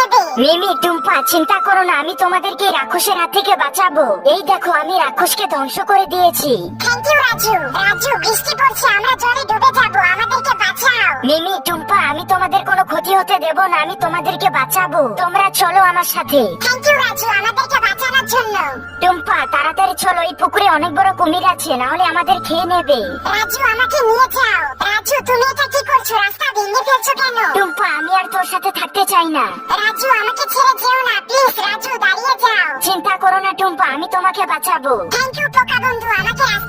নেবে। মিমি, টুম্পা, চিন্তা করো না, আমি তোমাদেরকে রাক্ষসের হাত থেকে বাঁচাবো। এই দেখো, আমি রাক্ষসকে ধ্বংস করে দিয়েছি। Thank you Raju. রাজু, বৃষ্টি পড়ছে, আমরা জলে ডুবে যাবো, আমাদেরকে বাঁচাও। মিমি, টুম্পা, আমি তোমাদের কোনো ক্ষতি হতে দেব না, আমি তোমাদেরকে বাঁচাবো। তোমরা চলো আমার সাথে। থ্যাংক ইউ রাজু, আমাদেরকে বাঁচানোর জন্য। টুম্পা, তাড়াতাড়ি চলো, এই পুকুরে অনেক বড় কুমির আছে, না হলে আমাদের খেয়ে নেবে। রাজু, আমাকে নিয়ে যাও। রাজু, তুমি এটা কি করছো? রাস্তা ভেঙে ফেলছো কেন? টুম্পা, আমি আর তোর সাথে থাকতে চাই না। রাজু, আমাকে ছেড়ে যেও না প্লিজ। রাজু, দাঁড়িয়ে যাও। চিন্তা করো না টুম্পা, আমি তোমাকে বাঁচাবো। থ্যাংক ইউ পোকা বন্ধু, আমাকে রাস্তা